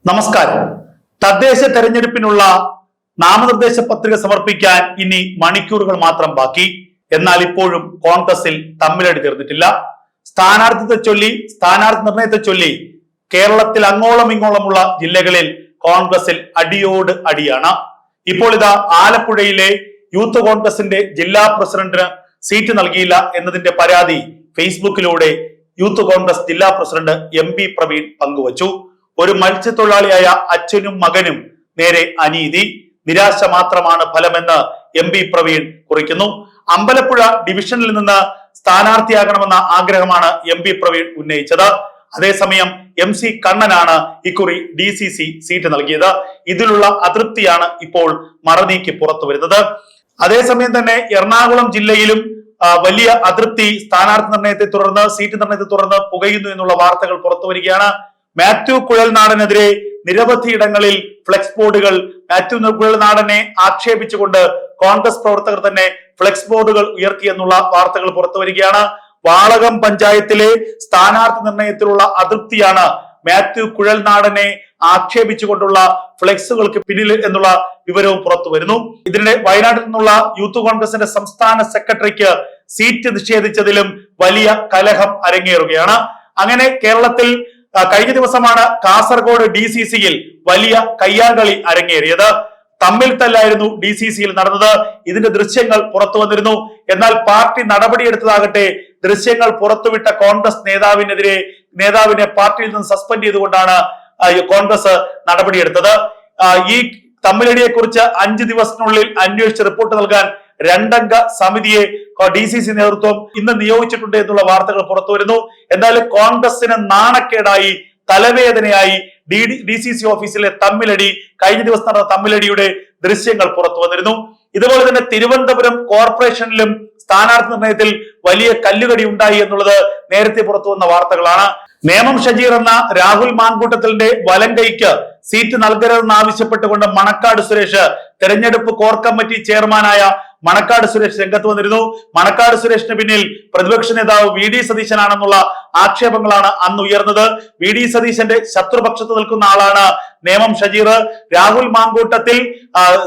നമസ്കാരം. തദ്ദേശ തെരഞ്ഞെടുപ്പിനുള്ള നാമനിർദ്ദേശ പത്രിക സമർപ്പിക്കാൻ ഇനി മണിക്കൂറുകൾ മാത്രം ബാക്കി. എന്നാൽ ഇപ്പോഴും കോൺഗ്രസിൽ തമ്മിലടി തീർന്നിട്ടില്ല. സ്ഥാനാർത്ഥി നിർണയത്തെ ചൊല്ലി കേരളത്തിൽ അങ്ങോളം ഇങ്ങോളമുള്ള ജില്ലകളിൽ കോൺഗ്രസിൽ അടിയോട് അടിയാണ്. ഇപ്പോൾ ഇതാ ആലപ്പുഴയിലെ യൂത്ത് കോൺഗ്രസിന്റെ ജില്ലാ പ്രസിഡന്റിന് സീറ്റ് നൽകിയില്ല എന്നതിന്റെ പരാതി ഫേസ്ബുക്കിലൂടെ യൂത്ത് കോൺഗ്രസ് ജില്ലാ പ്രസിഡന്റ് MP പ്രവീൺ പങ്കുവച്ചു. ഒരു മത്സ്യത്തൊഴിലാളിയായ അച്ഛനും മകനും നേരെ അനീതി, നിരാശ മാത്രമാണ് ഫലമെന്ന് MP പ്രവീൺ കുറിക്കുന്നു. അമ്പലപ്പുഴ ഡിവിഷനിൽ നിന്ന് സ്ഥാനാർത്ഥിയാകണമെന്ന ആഗ്രഹമാണ് MP പ്രവീൺ ഉന്നയിച്ചത്. അതേസമയം MC കണ്ണനാണ് ഇക്കുറി DCC സീറ്റ് നൽകിയത്. ഇതിലുള്ള അതൃപ്തിയാണ് ഇപ്പോൾ മറനീക്കി പുറത്തു വരുന്നത്. അതേസമയം തന്നെ എറണാകുളം ജില്ലയിലും വലിയ അതൃപ്തി സീറ്റ് നിർണയത്തെ തുടർന്ന് പുകയുന്നു എന്നുള്ള വാർത്തകൾ പുറത്തു വരികയാണ്. മാത്യു കുഴൽനാടനെതിരെ നിരവധി ഇടങ്ങളിൽ ഫ്ലെക്സ് ബോർഡുകൾ, മാത്യു കുഴൽനാടനെ ആക്ഷേപിച്ചുകൊണ്ട് കോൺഗ്രസ് പ്രവർത്തകർ തന്നെ ഫ്ലെക്സ് ബോർഡുകൾ ഉയർത്തിയെന്നുള്ള വാർത്തകൾ പുറത്തു വരികയാണ്. വാളകം പഞ്ചായത്തിലെ സ്ഥാനാർത്ഥി നിർണയത്തിലുള്ള അതൃപ്തിയാണ് മാത്യു കുഴൽനാടനെ ആക്ഷേപിച്ചുകൊണ്ടുള്ള ഫ്ലെക്സുകൾക്ക് പിന്നിൽ എന്നുള്ള വിവരവും പുറത്തു വരുന്നു. ഇതിനിടെ വയനാട്ടിൽ നിന്നുള്ള യൂത്ത് കോൺഗ്രസിന്റെ സംസ്ഥാന സെക്രട്ടറിക്ക് സീറ്റ് നിഷേധിച്ചതിലും വലിയ കലഹം അരങ്ങേറുകയാണ്. അങ്ങനെ കേരളത്തിൽ കഴിഞ്ഞ ദിവസമാണ് കാസർഗോഡ് DCCയിൽ വലിയ കയ്യാങ്കളി അരങ്ങേറിയത്. തമ്മിൽ തല്ലായിരുന്നു DCCയിൽ നടന്നത്. ഇതിന്റെ ദൃശ്യങ്ങൾ പുറത്തു വന്നിരുന്നു. എന്നാൽ പാർട്ടി നടപടിയെടുത്തതാകട്ടെ ദൃശ്യങ്ങൾ പുറത്തുവിട്ട കോൺഗ്രസ് നേതാവിനെ പാർട്ടിയിൽ നിന്ന് സസ്പെൻഡ് ചെയ്തുകൊണ്ടാണ് കോൺഗ്രസ് നടപടിയെടുത്തത്. ഈ തമ്മിലടിയെ കുറിച്ച് 5 ദിവസത്തിനുള്ളിൽ അന്വേഷിച്ച് റിപ്പോർട്ട് നൽകാൻ 2 അംഗ സമിതിയെ DCC നേതൃത്വം ഇന്ന് നിയോഗിച്ചിട്ടുണ്ട് എന്നുള്ള വാർത്തകൾ പുറത്തു വരുന്നു. എന്തായാലും കോൺഗ്രസിന് നാണക്കേടായി, തലവേദനയായി DCC ഓഫീസിലെ തമ്മിലടി, കഴിഞ്ഞ ദിവസം നടന്ന തമ്മിലടിയുടെ ദൃശ്യങ്ങൾ പുറത്തു വന്നിരുന്നു. ഇതുപോലെ തന്നെ തിരുവനന്തപുരം കോർപ്പറേഷനിലും സ്ഥാനാർത്ഥി നിർണയത്തിൽ വലിയ കല്ലുകടി ഉണ്ടായി എന്നുള്ളത് നേരത്തെ പുറത്തു വന്ന വാർത്തകളാണ്. നേമം ഷജീർ എന്ന രാഹുൽ മാങ്കൂട്ടത്തിന്റെ വലങ്കൈക്ക് സീറ്റ് നൽകരുതെന്ന് ആവശ്യപ്പെട്ടുകൊണ്ട് മണക്കാട് സുരേഷ്, തെരഞ്ഞെടുപ്പ് കോർ കമ്മിറ്റി ചെയർമാനായ മണക്കാട് സുരേഷ് രംഗത്ത് വന്നിരുന്നു. മണക്കാട് സുരേഷിന് പിന്നിൽ പ്രതിപക്ഷ നേതാവ് VD സതീശനാണെന്നുള്ള ആക്ഷേപങ്ങളാണ് അന്ന് ഉയർന്നത്. VD സതീശന്റെ ശത്രുപക്ഷത്ത് നിൽക്കുന്ന ആളാണ് നേമം ഷജീർ. രാഹുൽ മാങ്കൂട്ടത്തിൽ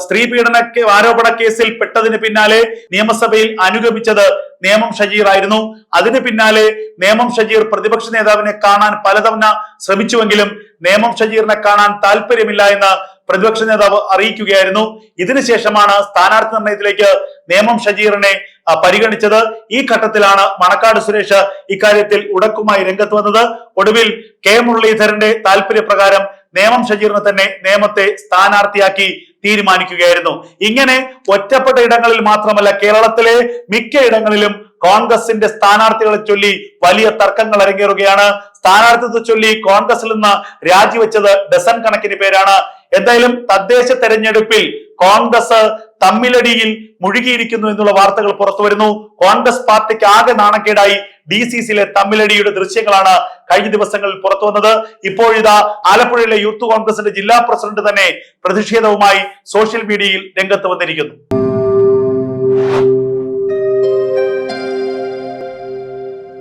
സ്ത്രീ പീഡന ആരോപണ കേസിൽ പെട്ടതിന് പിന്നാലെ നിയമസഭയിൽ അനുഗമിച്ചത് നേമം ഷജീർ ആയിരുന്നു. അതിന് പിന്നാലെ നേമം ഷജീർ പ്രതിപക്ഷ നേതാവിനെ കാണാൻ പലതവണ ശ്രമിച്ചുവെങ്കിലും നേമം ഷജീറിനെ കാണാൻ താല്പര്യമില്ല എന്ന് പ്രതിപക്ഷ നേതാവ് അറിയിക്കുകയായിരുന്നു. ഇതിനുശേഷമാണ് സ്ഥാനാർത്ഥി നിർണയത്തിലേക്ക് നേമം ഷജീറിനെ പരിഗണിച്ചത്. ഈ ഘട്ടത്തിലാണ് മണക്കാട് സുരേഷ് ഇക്കാര്യത്തിൽ ഉടക്കുമായി രംഗത്ത് വന്നത്. ഒടുവിൽ K മുരളീധരന്റെ താല്പര്യപ്രകാരം നേമം ഷജീറിനെ തന്നെ നേമത്തെ സ്ഥാനാർത്ഥിയാക്കി തീരുമാനിക്കുകയായിരുന്നു. ഇങ്ങനെ ഒറ്റപ്പെട്ട ഇടങ്ങളിൽ മാത്രമല്ല, കേരളത്തിലെ മിക്ക ഇടങ്ങളിലും കോൺഗ്രസിന്റെ സ്ഥാനാർത്ഥികളെ ചൊല്ലി വലിയ തർക്കങ്ങൾ അരങ്ങേറുകയാണ്. സ്ഥാനാർത്ഥിത്വത്തെ ചൊല്ലി കോൺഗ്രസിൽ നിന്ന് രാജിവെച്ചത് ഡസൻ കണക്കിന് പേരാണ്. എന്തായാലും തദ്ദേശ തെരഞ്ഞെടുപ്പിൽ കോൺഗ്രസ് തമ്മിലടിയിൽ മുഴുകിയിരിക്കുന്നു എന്നുള്ള വാർത്തകൾ പുറത്തു വരുന്നു. കോൺഗ്രസ് പാർട്ടിക്ക് ആകെ നാണക്കേടായി DCCയിലെ തമ്മിലടിയുടെ ദൃശ്യങ്ങളാണ് കഴിഞ്ഞ ദിവസങ്ങളിൽ പുറത്തു വന്നത്. ഇപ്പോഴിതാ ആലപ്പുഴയിലെ യൂത്ത് കോൺഗ്രസിന്റെ ജില്ലാ പ്രസിഡന്റ് തന്നെ പ്രതിഷേധവുമായി സോഷ്യൽ മീഡിയയിൽ രംഗത്ത് വന്നിരിക്കുന്നു.